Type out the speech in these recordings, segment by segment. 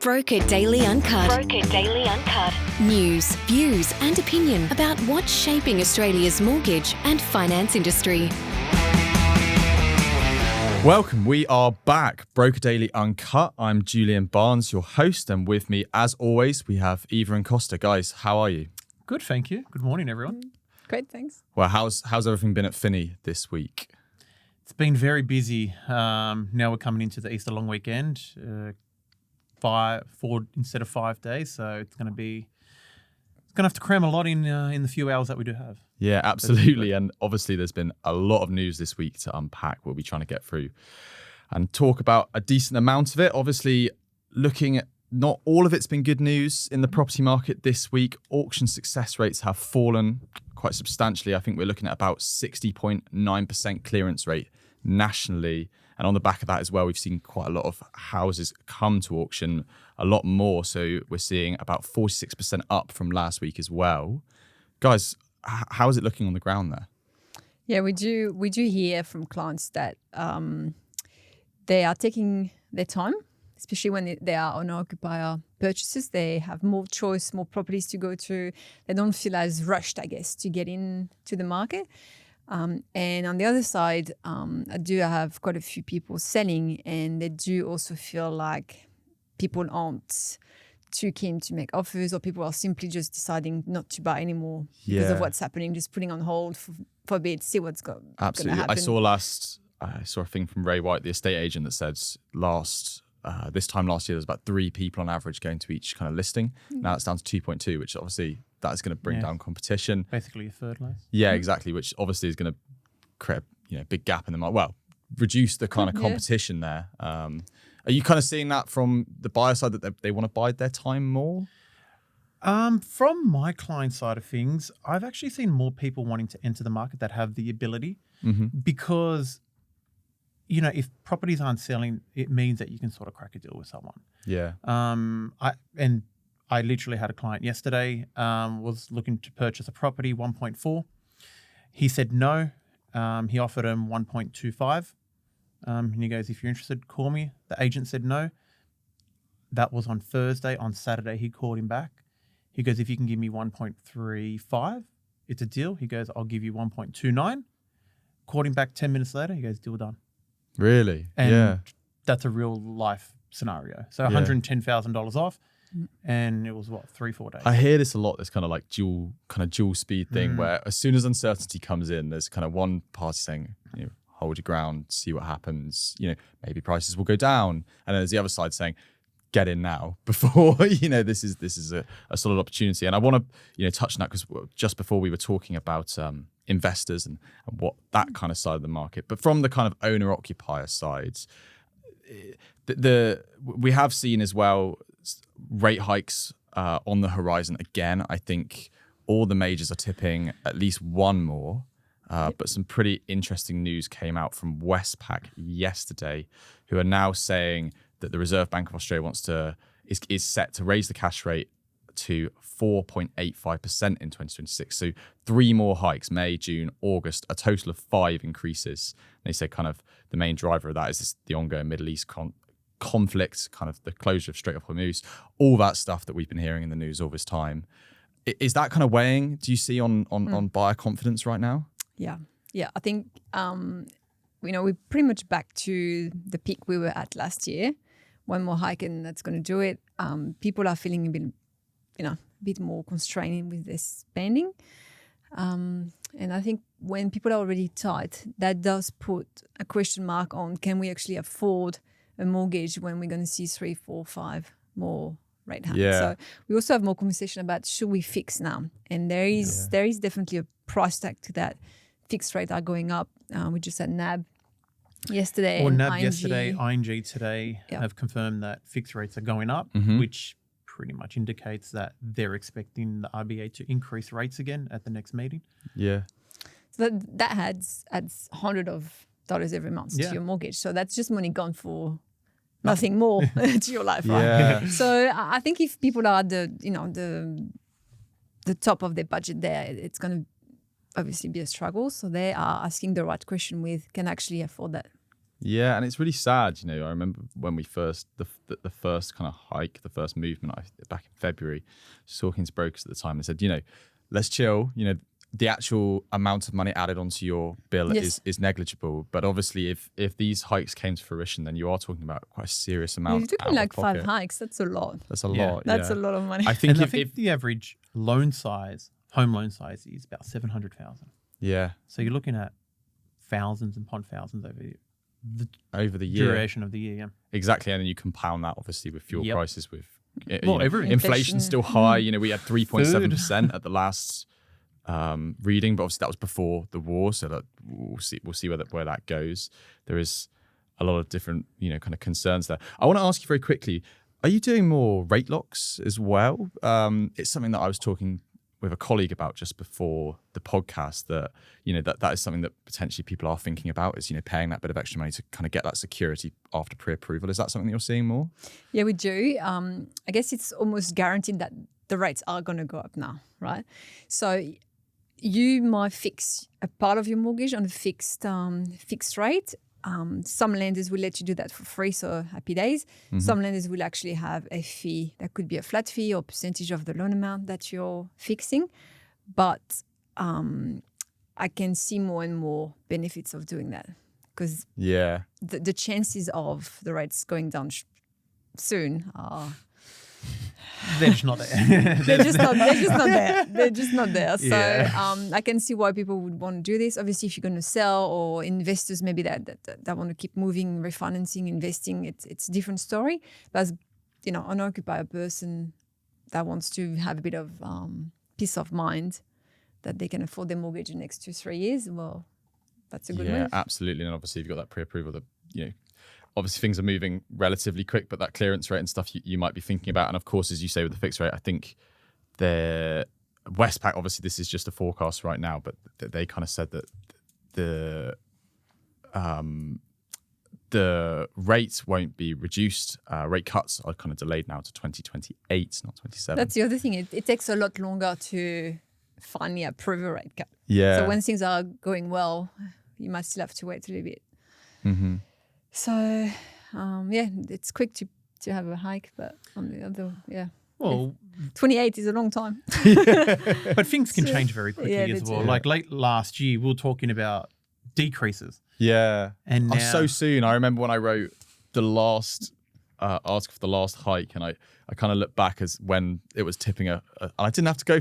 Broker Daily Uncut. Broker Daily Uncut. News, views and opinion about what's shaping Australia's mortgage and finance industry. Welcome, we are back. Broker Daily Uncut. I'm Julian Barnes, your host, and with me, as always, we have Eva and Costa. Guys, how are you? Good, thank you. Good morning, everyone. Great, thanks. Well, how's everything been at Finni this week? It's been very busy. Now we're coming into the Easter long weekend, 4 instead of 5 days. So it's going to have to cram a lot in the few hours that we do have. Yeah, absolutely. And obviously, there's been a lot of news this week to unpack. We'll be trying to get through and talk about a decent amount of it. Obviously, looking at not all of it's been good news in the property market this week. Auction success rates have fallen quite substantially. I think we're looking at about 60.9% clearance rate nationally. And on the back of that as well, we've seen quite a lot of houses come to auction, a lot more. So we're seeing about 46% up from last week as well. Guys, how is it looking on the ground there? Yeah, we do hear from clients that they are taking their time, especially when they are owner-occupier purchases. They have more choice, more properties to go to. They don't feel as rushed, I guess, to get into the market. And on the other side, I do have quite a few people selling, and they do also feel like people aren't too keen to make offers, or people are simply just deciding not to buy anymore because of what's happening, just putting on hold for a bit, see what's going to happen. Absolutely. I saw a thing from Ray White, the estate agent, that said this time last year, there's about 3 people on average going to each kind of listing. Now it's down to 2.2, which obviously that is going to bring down competition. Basically a third less. Yeah, exactly, which obviously is going to create a big gap in the market. Well, reduce the kind of competition there. Are you kind of seeing that from the buyer side, that they want to bide their time more? From my client side of things, I've actually seen more people wanting to enter the market that have the ability, because if properties aren't selling, it means that you can sort of crack a deal with someone. Yeah. I literally had a client yesterday, was looking to purchase a property, 1.4. He said no. He offered him 1.25. And he goes, if you're interested, call me. The agent said no. That was on Thursday. On Saturday, he called him back. He goes, if you can give me 1.35, it's a deal. He goes, I'll give you 1.29. Called him back 10 minutes later. He goes, deal done. Really? And that's a real life scenario. So $110,000 off. And it was 3-4 days. I hear this a lot, this kind of like dual speed thing, where as soon as uncertainty comes in, there's kind of one party saying, hold your ground, see what happens, maybe prices will go down. And then there's the other side saying, get in now before, this is a solid opportunity. And I want to, touch on that, because just before we were talking about investors and what that kind of side of the market, but from the kind of owner-occupier sides, we have seen as well rate hikes on the horizon again. I think all the majors are tipping at least one more. But some pretty interesting news came out from Westpac yesterday, who are now saying that the Reserve Bank of Australia is set to raise the cash rate to 4.85% in 2026. So 3 more hikes, May, June, August, a total of 5 increases. And they say kind of the main driver of that is the ongoing Middle East conflict, kind of the closure of Strait of Hormuz, all that stuff that we've been hearing in the news all this time. Is that kind of weighing, do you see, on buyer confidence right now? Yeah. I think, we're pretty much back to the peak we were at last year. One more hike and that's going to do it. People are feeling a bit more constrained with their spending. And I think when people are already tight, that does put a question mark on, can we actually afford a mortgage when we're going to see 3, 4, 5 more rate hikes? Yeah. So we also have more conversation about, should we fix now? And there is definitely a price tag to that. Fixed rates are going up. We just had NAB yesterday. Or and NAB ING. yesterday, ING today have confirmed that fixed rates are going up, which pretty much indicates that they're expecting the RBA to increase rates again at the next meeting. Yeah. So that adds $100 of dollars every month to your mortgage. So that's just money gone for nothing more to your life, right? Yeah. So I think if people are the top of their budget there, it's going to obviously be a struggle. So they are asking the right question with, can I actually afford that Yeah, and it's really sad. I remember when we first the first kind of hike, the first movement back in February, just talking to brokers at the time, they said, let's chill. The actual amount of money added onto your bill is negligible. But obviously, if these hikes came to fruition, then you are talking about quite a serious amount. You're talking like 5 hikes. That's a lot. That's a lot. That's a lot of money. I think the average home loan size is about 700,000. Yeah. So you're looking at thousands upon thousands over the year. Duration of the year. Yeah. Exactly, and then you compound that obviously with fuel prices, with inflation's still high. We had 3.7% at the last reading, but obviously that was before the war, so that we'll see where that goes. There is a lot of different kind of concerns there. I want to ask you very quickly, are you doing more rate locks as well? It's something that I was talking with a colleague about just before the podcast, that that is something that potentially people are thinking about, is paying that bit of extra money to kind of get that security after pre-approval. Is that something that you're seeing more? Yeah, we do. I guess it's almost guaranteed that the rates are going to go up now, right? So you might fix a part of your mortgage on a fixed rate. Some lenders will let you do that for free, so happy days. Mm-hmm. Some lenders will actually have a fee that could be a flat fee or percentage of the loan amount that you're fixing. But I can see more and more benefits of doing that, because the chances of the rates going down soon are... They're just not there. They're just not there. They're just not there. So I can see why people would want to do this. Obviously, if you're going to sell, or investors maybe that want to keep moving, refinancing, investing, it's a different story. But as an owner-occupier person that wants to have a bit of peace of mind that they can afford their mortgage in the next 2-3 years, well, that's a good move. Yeah, absolutely. And obviously, you've got that pre-approval that obviously things are moving relatively quick, but that clearance rate and stuff you might be thinking about. And of course, as you say, with the fixed rate, I think the Westpac, obviously this is just a forecast right now, but they kind of said that the rates won't be reduced. Rate cuts are kind of delayed now to 2028, not 27. That's the other thing. It takes a lot longer to finally approve a rate cut. Yeah. So when things are going well, you might still have to wait a little bit. Mm-hmm. So, it's quick to have a hike, but on the other, Well, 28 is a long time. But things can change very quickly as well. Like late last year, we were talking about decreases. Yeah. And now... so soon. I remember when I wrote the last article for the last hike, and I kind of look back as when it was tipping and I didn't have to go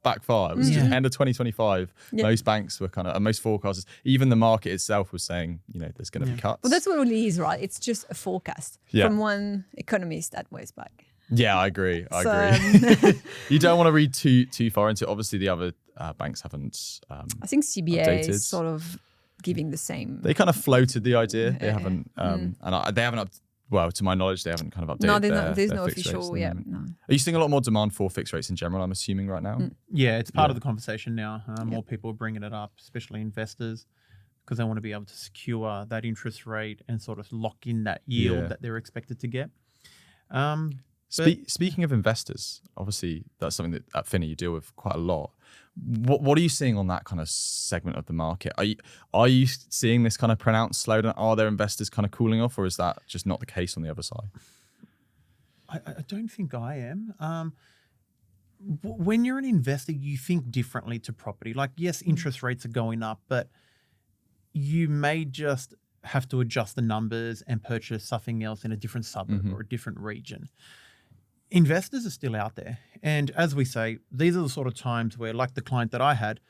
back far. It was just end of 2025. Yeah. Most banks were most forecasters, even the market itself was saying, there's going to be cuts. Well, that's what it really is, right? It's just a forecast from one economist at Westpac. Yeah, I agree. You don't want to read too far into it. Obviously, the other banks haven't. I think CBA is sort of giving the same. They kind of floated the idea. They haven't, and they haven't. Well, to my knowledge, they haven't kind of updated. No, there's no official. Yeah, no. Are you seeing a lot more demand for fixed rates in general? I'm assuming right now. Yeah, it's part of the conversation now. More people are bringing it up, especially investors, because they want to be able to secure that interest rate and sort of lock in that yield that they're expected to get. Speaking of investors, obviously that's something that at Finni you deal with quite a lot. What are you seeing on that kind of segment of the market? Are you seeing this kind of pronounced slowdown? Are there investors kind of cooling off, or is that just not the case on the other side? I don't think I am. When you're an investor, you think differently to property. Like, yes, interest rates are going up, but you may just have to adjust the numbers and purchase something else in a different suburb or a different region. Investors are still out there. And as we say, these are the sort of times where, like the client that I had,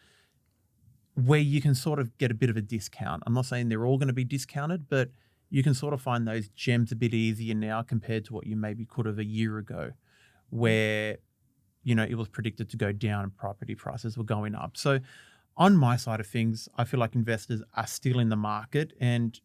where you can sort of get a bit of a discount. I'm not saying they're all going to be discounted, but you can sort of find those gems a bit easier now compared to what you maybe could have a year ago, where, it was predicted to go down and property prices were going up. So on my side of things, I feel like investors are still in the market and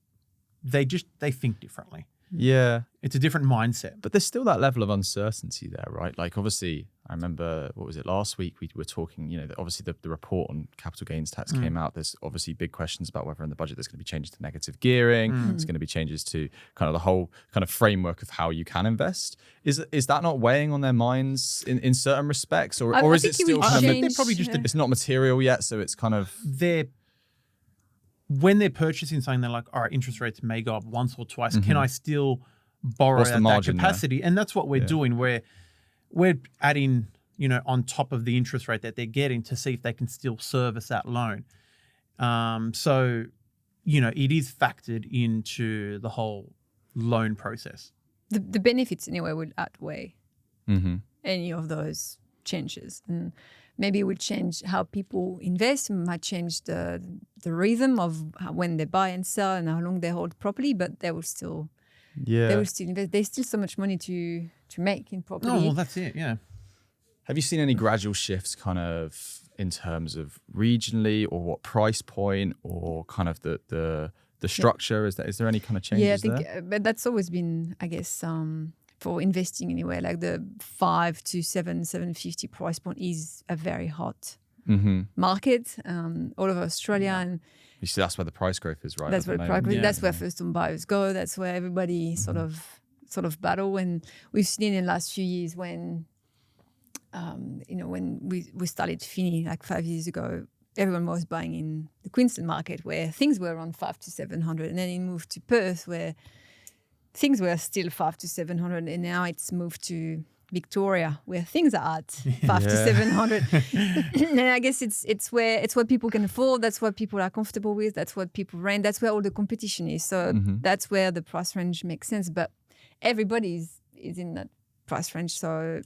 they think differently. Yeah. It's a different mindset. But there's still that level of uncertainty there, right? Like, obviously, I remember, last week we were talking, obviously the report on capital gains tax came out. There's obviously big questions about whether in the budget there's going to be changes to negative gearing. There's going to be changes to kind of the whole kind of framework of how you can invest. Is that not weighing on their minds in certain respects? Or is it still kind of, they're probably just it's not material yet, so it's kind of... when they're purchasing something, they're like, all right, interest rates may go up once or twice. Can I still borrow What's the at that margin capacity? And that's what we're doing. We're adding, on top of the interest rate that they're getting to see if they can still service that loan. So, it is factored into the whole loan process. The benefits anyway would outweigh any of those changes, and maybe it would change how people invest. It might change the rhythm of when they buy and sell and how long they hold property, but they will still invest. There's still so much money to make in property. Oh, well, that's it. Yeah. Have you seen any gradual shifts kind of in terms of regionally or what price point or kind of the structure? Is there any kind of changes I think, there? but that's always been, I guess, for investing anyway, like the 5 to 750 price point is a very hot market all over Australia. And You see, that's where the price growth is, right? that's where that's where first-time buyers go. That's where everybody sort of battle. And we've seen in the last few years when when we started Finni like 5 years ago, everyone was buying in the Queensland market where things were around 500 to 700, and then it moved to Perth where things were still 500 to 700, and now it's moved to Victoria where things are at 500 to 700. And I guess it's what people can afford. That's what people are comfortable with. That's what people rent. That's where all the competition is. So that's where the price range makes sense. But everybody is in that price range, so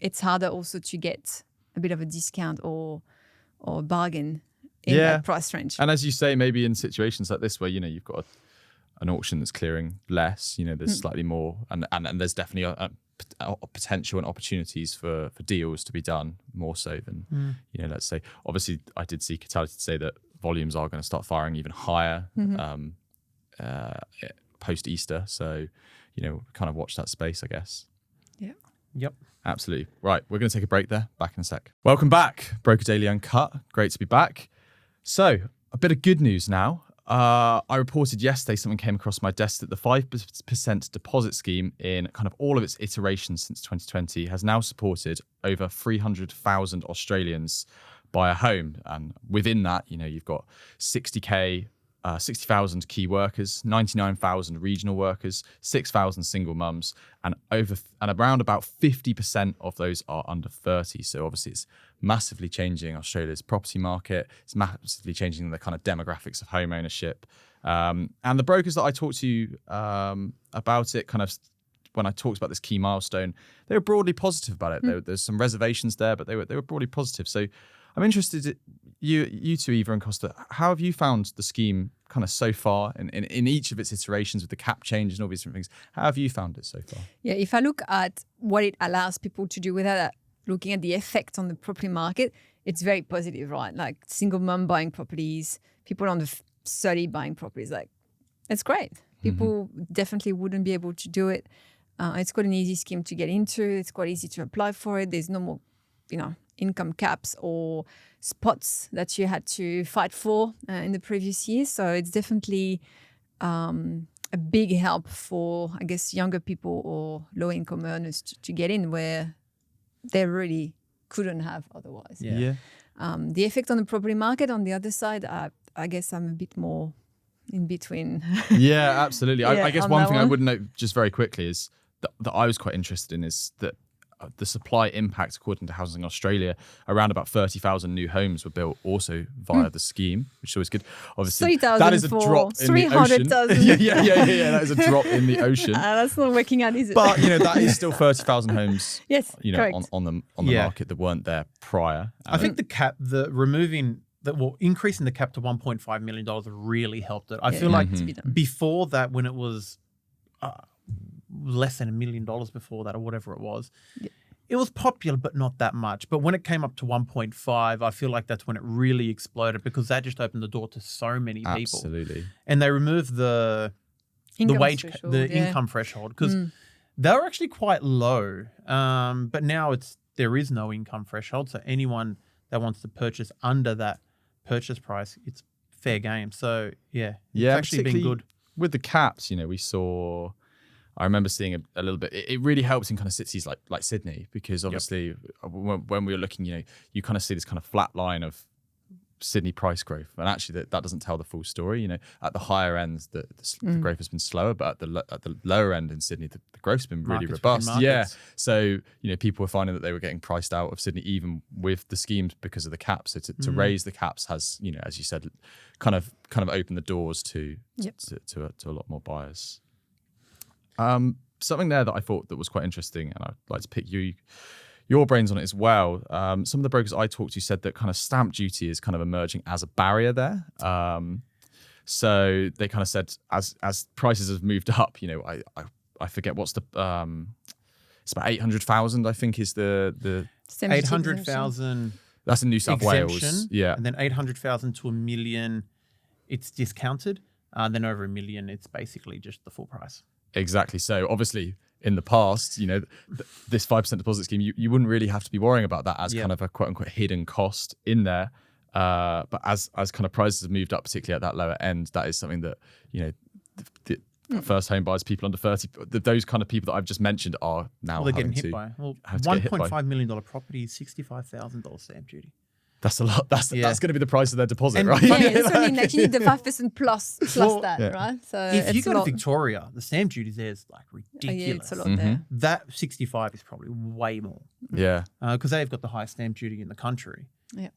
it's harder also to get a bit of a discount or bargain in that price range. And as you say, maybe in situations like this where you've got an auction that's clearing less, there's slightly more, and there's definitely a potential and opportunities for deals to be done more so than let's say. Obviously, I did see Catality say that volumes are going to start firing even higher post Easter. So kind of watch that space, I guess. Yeah. Yep. Absolutely. Right, we're going to take a break there. Back in a sec. Welcome back, Broker Daily Uncut. Great to be back. So, a bit of good news now. I reported yesterday something came across my desk that the 5% deposit scheme in kind of all of its iterations since 2020 has now supported over 300,000 Australians buy a home. And within that, you've got 60,000 key workers, 99,000 regional workers, 6,000 single mums, and around about 50% of those are under 30. So obviously it's massively changing Australia's property market. It's massively changing the kind of demographics of home ownership. And the brokers that I talked to about it, kind of when I talked about this key milestone, they were broadly positive about it. There's some reservations there, but they were broadly positive. So I'm interested, you two, Eva and Costa, how have you found the scheme kind of so far in each of its iterations with the cap change and all these different things? How have you found it so far? Yeah, if I look at what it allows people to do without looking at the effect on the property market, it's very positive, right? Like single mum buying properties, people under 30 buying properties, like it's great. People definitely wouldn't be able to do it. It's quite an easy scheme to get into. It's quite easy to apply for it. There's no more, income caps or spots that you had to fight for in the previous years. So it's definitely a big help for, I guess, younger people or low-income earners to get in where they really couldn't have otherwise. Yeah. The effect on the property market, on the other side, I guess I'm a bit more in between. Yeah, absolutely. I guess one thing I would note just very quickly is that I was quite interested in is that the supply impact, according to Housing Australia, around about 30,000 new homes were built also via the scheme, which is always good. Obviously, that is a drop in the ocean. 300,000. Yeah. That is a drop in the ocean. That's not working out, is it? But that is still 30,000 homes. Yes, correct. on the market that weren't there prior. I think increasing the cap to $1.5 million really helped it. I feel like before that, when it was less than $1 million before that or whatever it was, it was popular, but not that much. But when it came up to 1.5, I feel like that's when it really exploded because that just opened the door to so many people. Absolutely. And they removed the income threshold because they were actually quite low. But now there is no income threshold. So anyone that wants to purchase under that purchase price, it's fair game. So it's actually been good. With the caps, we saw... I remember seeing a little bit. It really helps in kind of cities like Sydney because obviously when we were looking, you kind of see this kind of flat line of Sydney price growth, and actually that doesn't tell the full story. You know, at the higher end, the growth has been slower, but at the lower end in Sydney, the growth's been really robust. Yeah, so you know, people were finding that they were getting priced out of Sydney even with the schemes because of the caps. So to raise the caps has, you know, as you said, kind of opened the doors to a lot more buyers. Something there that I thought that was quite interesting, and I'd like to pick your brains on it as well. Some of the brokers I talked to said that kind of stamp duty is kind of emerging as a barrier there. So they kind of said as prices have moved up, you know, I forget what's the it's about 800,000 I think is the 800,000. That's in New South Wales. Yeah, and then 800,000 to $1 million, it's discounted. Then over $1 million, it's basically just the full price. Exactly. So obviously in the past, you know, this 5% deposit scheme, you wouldn't really have to be worrying about that as kind of a quote unquote hidden cost in there. But as kind of prices have moved up, particularly at that lower end, that is something that, you know, the first home buyers, people under 30, those kind of people that I've just mentioned are now they're getting hit by. Well, $1.5 million property is $65,000 stamp duty. That's a lot. That's going to be the price of their deposit, And right? Yeah, that's what I mean. Like you need the 5% plus that, right? So if you it's go a to lot. Victoria, the stamp duty there is like ridiculous. Yeah, it's a lot there. That 65 is probably way more. Yeah. Because they've got the highest stamp duty in the country. Yeah.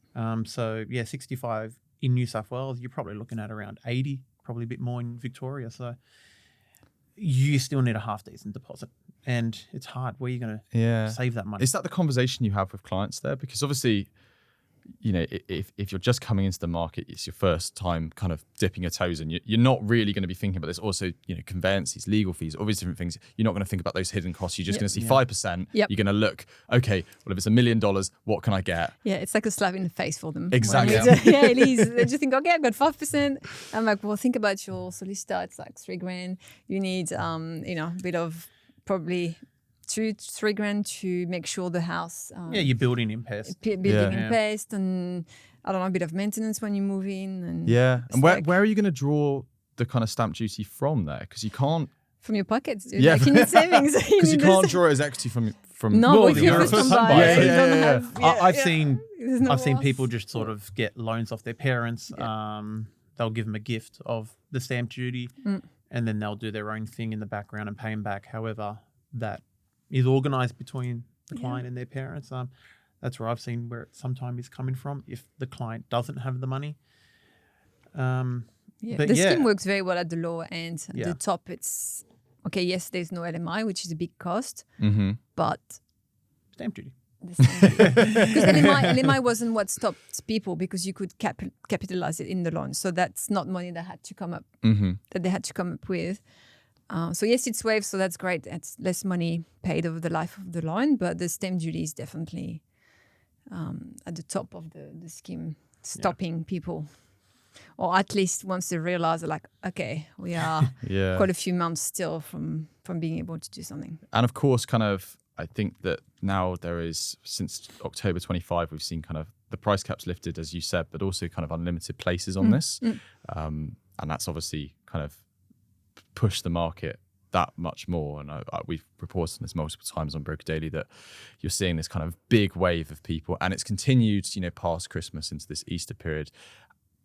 So 65 in New South Wales, you're probably looking at around 80, probably a bit more in Victoria. So you still need a half decent deposit, and it's hard. Where are you going to save that money? Is that the conversation you have with clients there? Because obviously, you know, if you're just coming into the market, it's your first time kind of dipping your toes in. You're not really going to be thinking about this. Also, you know, conveyances, legal fees, all these different things. You're not going to think about those hidden costs. You're just going to see 5%. You're going to look, okay, well, if it's $1 million, what can I get? Yeah, it's like a slap in the face for them. Exactly. Yeah, it is. They just think, okay, I've got 5%. I'm like, well, think about your solicitor. It's like $3,000. You need, you know, a bit of probably $2-3,000 to make sure the house. You're building in pest. Building in pest, and I don't know, a bit of maintenance when you move in. And and where are you going to draw the kind of stamp duty from there? Because you can't. From your pockets, dude. Like you need savings. Because you can't draw it as equity from. No, if you're first time buyer, I've seen people just sort of get loans off their parents. They'll give them a gift of the stamp duty, and then they'll do their own thing in the background and pay them back. However, that is organised between the client and their parents. That's where I've seen where it sometimes is coming from if the client doesn't have the money. The scheme works very well at the lower end. At the top, it's okay. Yes, there's no LMI, which is a big cost, but stamp duty. Because LMI wasn't what stopped people, because you could capitalize it in the loan. So that's not money that had to come up that they had to come up with. So yes, it's waived, so that's great. It's less money paid over the life of the loan, but the stamp duty is definitely at the top of the scheme, stopping people. Or at least once they realize, they're like, okay, we are quite a few months still from being able to do something. And of course, kind of, I think that now there is, since October 25, we've seen kind of the price caps lifted, as you said, but also kind of unlimited places on this. And that's obviously kind of push the market that much more. And we've reported on this multiple times on Broker Daily that you're seeing this kind of big wave of people, and it's continued, you know, past Christmas into this Easter period.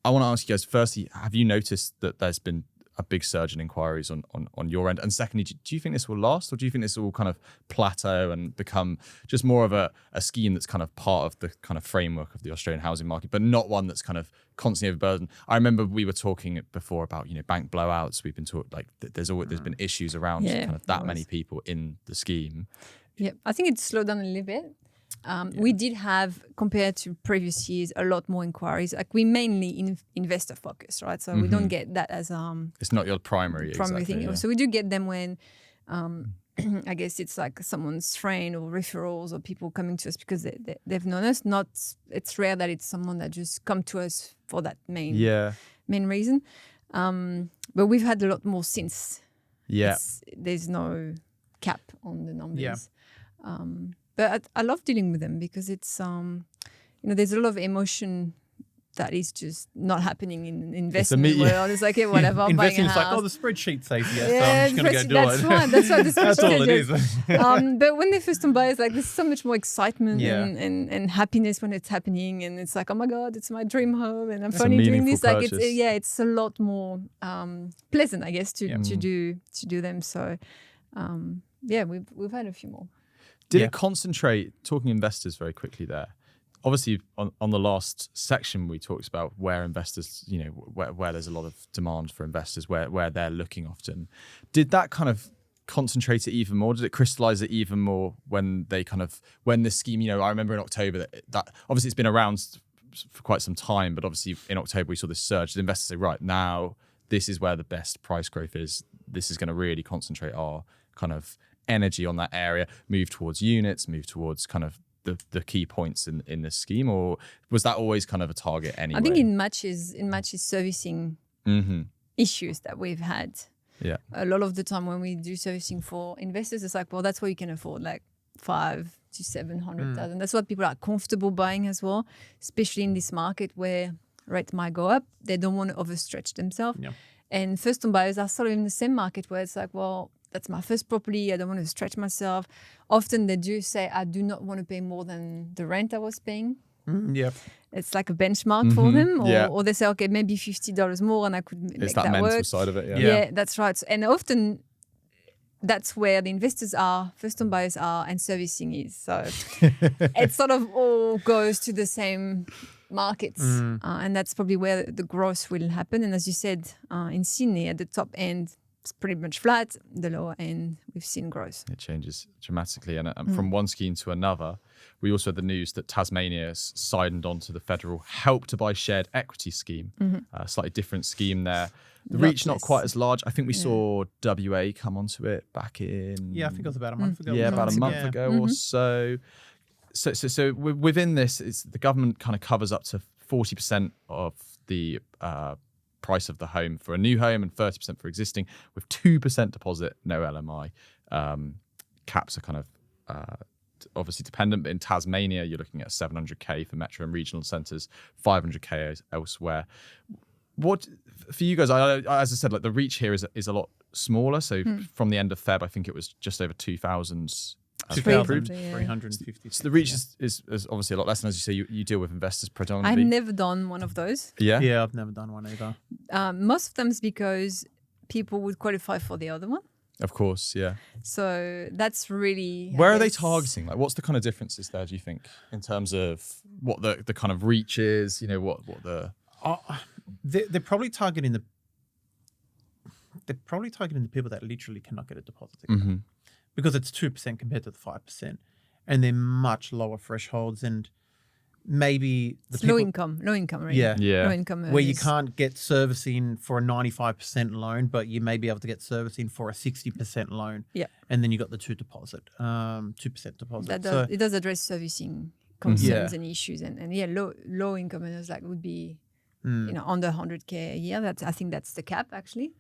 I want to ask you guys, firstly, have you noticed that there's been a big surge in inquiries on your end? And secondly, do you think this will last, or do you think this will kind of plateau and become just more of a scheme that's kind of part of the kind of framework of the Australian housing market, but not one that's kind of constantly overburdened? I remember we were talking before about, you know, bank blowouts. We've been talking like there's been issues around kind of that many people in the scheme. Yeah, I think it's slowed down a little bit. We did have, compared to previous years, a lot more inquiries. Like we mainly investor focused, right? So we don't get that as it's not your primary thing. Yeah. So we do get them when I guess it's like someone's friend or referrals or people coming to us because they've known us. It's rare that it's someone that just come to us for that main reason. But we've had a lot more since. Yeah, there's no cap on the numbers. Yeah. But I love dealing with them because it's, you know, there's a lot of emotion that is just not happening in investment yeah. world. It's like, whatever, I'm buying a Investing is like, house. the spreadsheet says yes, so I'm just going to go do That's it. right. That's what the That's all it spreadsheet is. but when they first time buy, it's like there's so much more excitement Yeah. and happiness when it's happening, and it's like, oh my god, it's my dream home, and I'm It's a finally doing meaningful this. Like purchase. it's a lot more pleasant, I guess, to do them. So we've had a few more. Did Yeah. it concentrate, talking investors very quickly there, obviously on the last section we talked about where investors, where there's a lot of demand for investors, where they're looking often. Did that kind of concentrate it even more? Did it crystallize it even more when this scheme, I remember in October that obviously it's been around for quite some time, but obviously in October we saw this surge. Did investors say, right, now this is where the best price growth is, this is going to really concentrate our kind of energy on that area, move towards units, move towards kind of the key points in this scheme, or was that always kind of a target anyway? I think in matches servicing issues that we've had. Yeah. A lot of the time when we do servicing for investors, it's like, well, that's what you can afford, like 500,000 to 700,000. That's what people are comfortable buying as well, especially in this market where rates might go up. They don't want to overstretch themselves. Yeah. And first-time buyers are sort of in the same market where it's like, well, that's my first property. I don't want to stretch myself. Often they do say, I do not want to pay more than the rent I was paying. Yeah. It's like a benchmark for them. Yeah. Or they say, okay, maybe $50 more and I could make It's that that mental work. side of it. Yeah. Yeah, that's right. And often that's where the investors are, first-time buyers are, and servicing is. So it sort of all goes to the same markets. And that's probably where the growth will happen. And as you said, in Sydney, at the top end, it's pretty much flat. The lower end, we've seen growth. It changes dramatically. And from one scheme to another, we also had the news that Tasmania has signed on to the federal Help to Buy Shared Equity Scheme, a slightly different scheme there. The reach not quite as large. I think we saw WA come onto it back in... Yeah, I think it was about a month ago. Yeah, about a month ago or so. So within this, the government kind of covers up to 40% of the price of the home for a new home and 30% for existing, with 2% deposit, no LMI. Caps are kind of obviously dependent, but in Tasmania, you're looking at 700k for metro and regional centres, 500k elsewhere. What for you guys? As I said, like the reach here is a lot smaller. So from the end of Feb, I think it was just over 2,000. 2,350. So the reach is obviously a lot less. And as you say, you deal with investors predominantly. I've never done one of those. Yeah, I've never done one either. Most of them is because people would qualify for the other one. Of course, yeah. So that's really... Where are they targeting? Like, what's the kind of differences there, do you think, in terms of what the kind of reach is? What the... They're probably targeting the people that literally cannot get a deposit together. Because it's 2% compared to the 5%, and they're much lower thresholds, and maybe the people, low income, right? Yeah. Low income where you earners. can't get servicing for a 95% loan, but you may be able to get servicing for a 60% loan. Yeah. And then you got the 2% deposit. It does address servicing concerns and issues, and low income earners would be under 100k a year. I think that's the cap actually.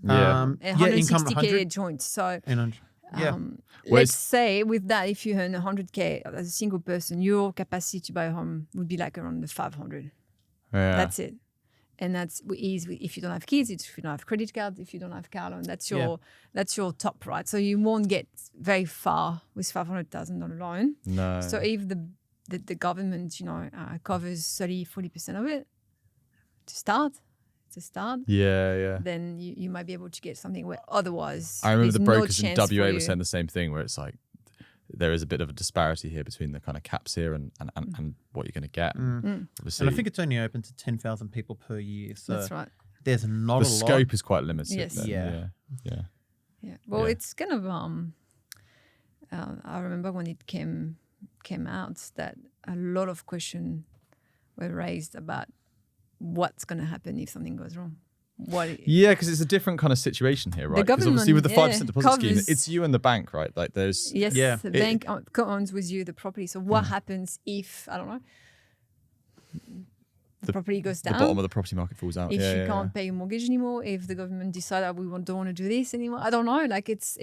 Yeah. 160k joint. So. Whereas, Let's say with that, if you earn 100k as a single person, your capacity to buy a home would be like around the 500. Yeah. That's it. And that's easy if you don't have kids, if you don't have credit cards, if you don't have car loan, that's your top, right? So you won't get very far with $500,000 loan. No. So if the government, covers 30-40% of it to start, then you might be able to get something where otherwise I remember the brokers no in chance WA for were saying the same thing, where it's like there is a bit of a disparity here between the kind of caps here and what you're going to get. Obviously, and I think it's only open to 10,000 people per year. So that's right. There's not a lot. The scope is quite limited. Yes. Then. Yeah. Well, it's kind of I remember when it came out that a lot of questions were raised about what's going to happen if something goes wrong. Yeah, because it's a different kind of situation here, right? Because obviously with the 5% deposit scheme, it's you and the bank, right? Like there's... Yes, the bank owns with you the property. So what happens if, I don't know, the property goes down? The bottom of the property market falls out. If you can't pay your mortgage anymore, if the government decide don't want to do this anymore. I don't know. Like it's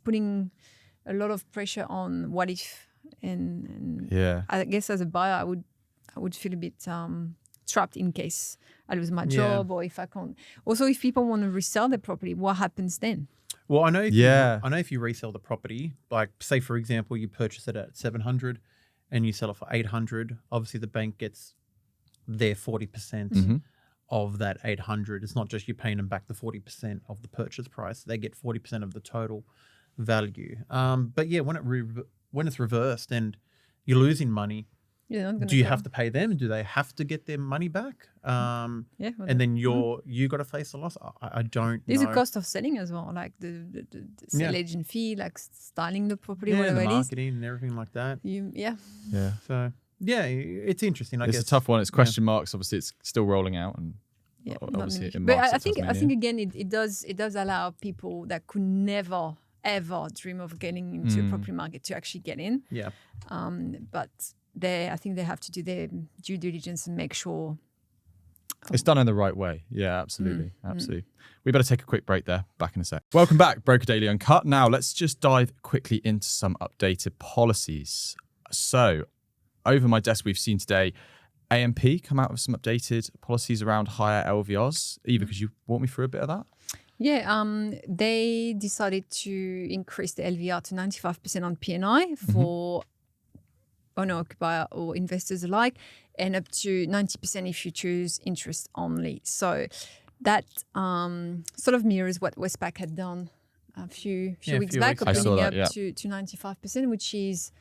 putting a lot of pressure on what if, and I guess as a buyer, I would feel a bit trapped in case I lose my job or if I can't. Also, if people want to resell their property, what happens then? Well, I know if you resell the property, like say for example, you purchase it at 700 and you sell it for 800. Obviously, the bank gets their 40% of that 800. It's not just you paying them back the 40% of the purchase price; they get 40% of the total value. But yeah, when it's reversed and you're losing money, do you have to pay them? Do they have to get their money back? And then you got to face the loss. I don't. There's know. a cost of selling as well, like the sale agent fee, like styling the property, whatever the it is. marketing and everything like that. So yeah, it's interesting. I guess it's a tough one. It's question marks. Obviously, it's still rolling out, and obviously, but I think again, it does allow people that could never ever dream of getting into a property market to actually get in. Yeah. But I think they have to do their due diligence and make sure it's done in the right way. Yeah, absolutely. We better take a quick break there. Back in a sec. Welcome back, Broker Daily Uncut. Now, let's just dive quickly into some updated policies. So, over my desk, we've seen today AMP come out with some updated policies around higher LVRs. Eva, could you walk me through a bit of that? Yeah, they decided to increase the LVR to 95% on P&I for owner-occupier or investors alike, and up to 90% if you choose interest only. So that sort of mirrors what Westpac had done a few weeks back, opening up to 95%, which is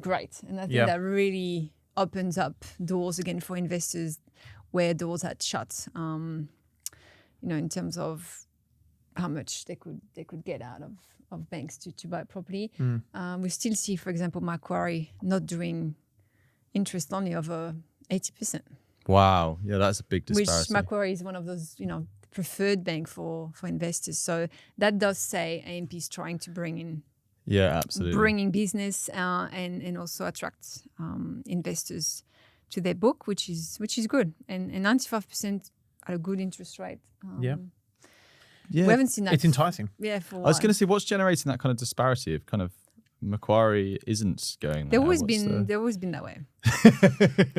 great. And I think that really opens up doors again for investors where doors had shut, in terms of how much they could get out of banks to buy property. We still see, for example, Macquarie not doing interest only over 80%. Wow. Yeah, that's a big disparity. Which Macquarie is one of those, preferred bank for investors. So that does say AMP is trying to bring in bringing business and also attract investors to their book, which is good. And 95% at a good interest rate. We haven't seen that. It's enticing. Yeah, for a while. I was going to say, what's generating that kind of disparity of kind of Macquarie isn't going there? They've always been that way.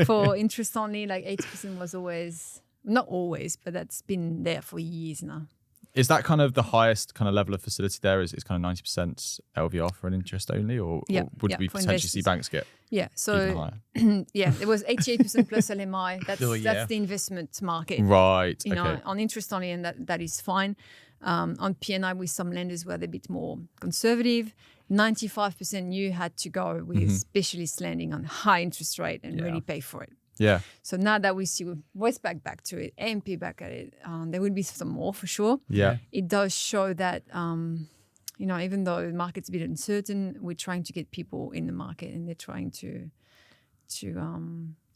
For interest only, like 80% was always, not always, but that's been there for years now. Is that kind of the highest kind of level of facility there? Is kind of 90% LVR for an interest only, or would we potentially see banks get even higher? It was 88% plus LMI. That's the investment market, right? On interest only, and that is fine. On P&I with some lenders were a bit more conservative. 95% you had to go with specialist lending on high interest rate and really pay for it. Yeah. So now that we see Westpac back to it, AMP back at it, there will be some more for sure. Yeah. It does show that, even though the market's a bit uncertain, we're trying to get people in the market, and they're trying to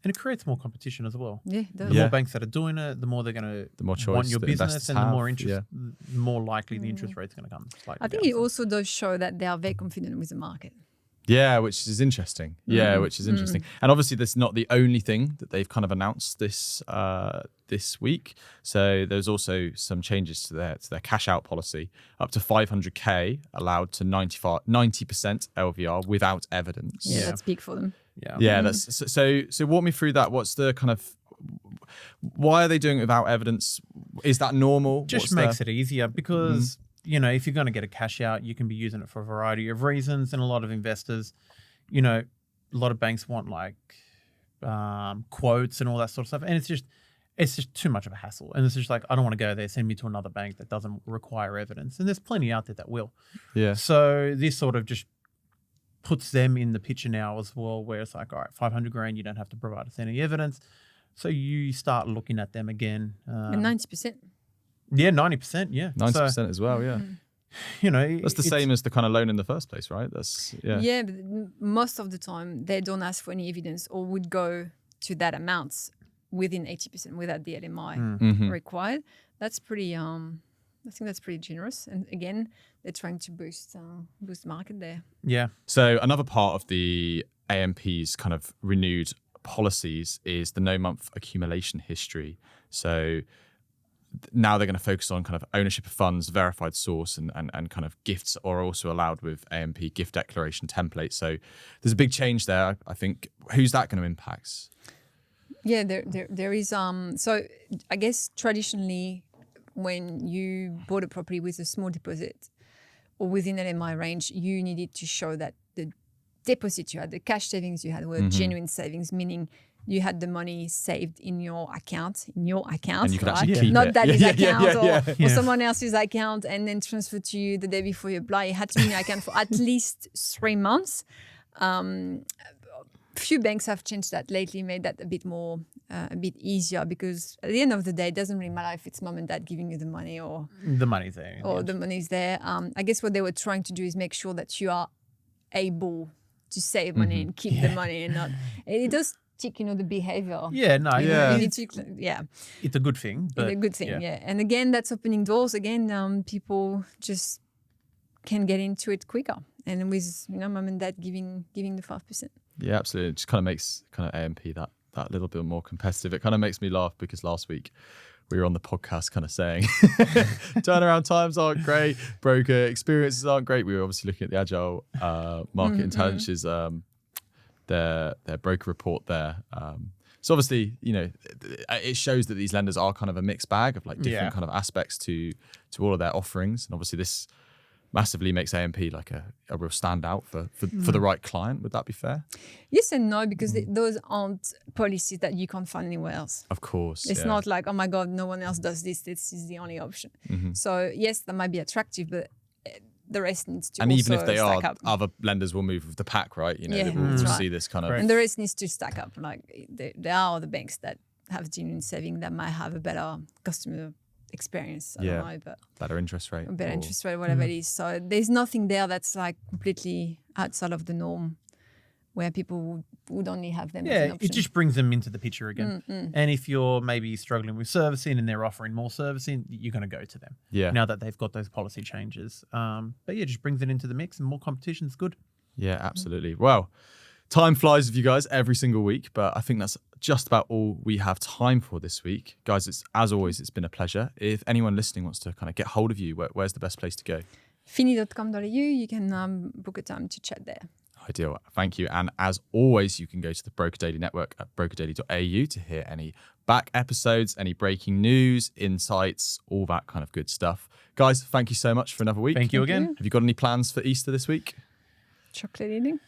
and it creates more competition as well. Yeah, it does. The more banks that are doing it, the more they're going to want your business, and the more interest, the more likely the interest rate's going to come slightly I think down. it also does show that they are very confident with the market. Yeah, which is interesting. And obviously, that's not the only thing that they've kind of announced this week. So there's also some changes to their cash out policy, up to 500k allowed to 90% LVR without evidence. Yeah, that's big for them. Yeah. That's so. Walk me through that. What's the kind of, why are they doing it without evidence? Is that normal? Just makes it easier because. If you're going to get a cash out, you can be using it for a variety of reasons. And a lot of investors, a lot of banks want like quotes and all that sort of stuff. And it's just too much of a hassle. And it's just like, I don't want to go there, send me to another bank that doesn't require evidence. And there's plenty out there that will. Yeah. So this sort of just puts them in the picture now as well, where it's like, all right, 500 grand, you don't have to provide us any evidence. So you start looking at them again. And 90%. Yeah, 90%. Yeah, 90% as well. Yeah, that's the same as the kind of loan in the first place, right? That's Yeah, but most of the time they don't ask for any evidence or would go to that amount within 80% without the LMI required. That's pretty. I think that's pretty generous. And again, they're trying to boost the market there. Yeah. So another part of the AMP's kind of renewed policies is the no-month accumulation history. So now they're going to focus on kind of ownership of funds, verified source, and kind of gifts are also allowed with AMP gift declaration template. So there's a big change there. I think, who's that going to impact? Yeah, there is. So I guess traditionally, when you bought a property with a small deposit or within LMI range, you needed to show that the deposit you had, the cash savings you had, were genuine savings, meaning you had the money saved in your account, And you could right? actually keep Not it. daddy's account Yeah. or someone else's account, and then transferred to you the day before you apply. It had to be in your account for at least 3 months. Few banks have changed that lately, made that a bit easier, because at the end of the day, it doesn't really matter if it's mom and dad giving you the money or The money's there. the money's there. I guess what they were trying to do is make sure that you are able to save money and keep the money, and not. It does tick, the behavior. Yeah, no, Yeah. You need to, it's a good thing. But it's a good thing. Yeah. And again, that's opening doors. Again, people just can get into it quicker, and with mom and dad giving the 5%. Yeah, absolutely. It just kind of makes kind of AMP that little bit more competitive. It kind of makes me laugh because last week we were on the podcast kind of saying turnaround times aren't great, broker experiences aren't great. We were obviously looking at the Agile Market Intelligence's their broker report there. So obviously, it shows that these lenders are kind of a mixed bag of like different kind of aspects to all of their offerings. And obviously this massively makes AMP like a real standout for the right client. Would that be fair? Yes and no, because those aren't policies that you can't find anywhere else. Of course. It's not like, oh my God, no one else does this. This is the only option. So yes, that might be attractive, but the rest needs to And also even if they stack are, up. other lenders will move with the pack, right? They Yeah, will that's right. see this kind of... And the rest needs to stack up. Like there are other banks that have genuine saving that might have a better customer experience. I don't know, but better interest rate. a better interest rate, whatever it is. So there's nothing there that's like completely outside of the norm, where people would only have them as an option. It just brings them into the picture again. And if you're maybe struggling with servicing and they're offering more servicing, you're going to go to them. Yeah. Now that they've got those policy changes. But yeah, just brings it into the mix, and more competition is good. Yeah, absolutely. Well, time flies with you guys every single week, but I think that's just about all we have time for this week. Guys, as always, it's been a pleasure. If anyone listening wants to kind of get hold of you, where's the best place to go? Finni.com.au, you can book a time to chat there. Ideal. Thank you. And as always, you can go to the Broker Daily Network at brokerdaily.au to hear any back episodes, any breaking news, insights, all that kind of good stuff. Guys, thank you so much for another week. Thank you again. Have you got any plans for Easter this week? Chocolate eating.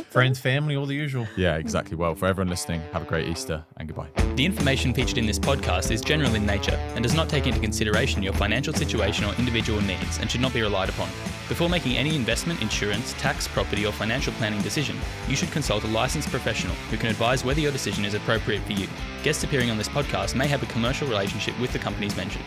Friends, family, all the usual. Yeah, exactly. Well, for everyone listening, have a great Easter and goodbye. The information featured in this podcast is general in nature and does not take into consideration your financial situation or individual needs and should not be relied upon. Before making any investment, insurance, tax, property or financial planning decision, you should consult a licensed professional who can advise whether your decision is appropriate for you. Guests appearing on this podcast may have a commercial relationship with the companies mentioned.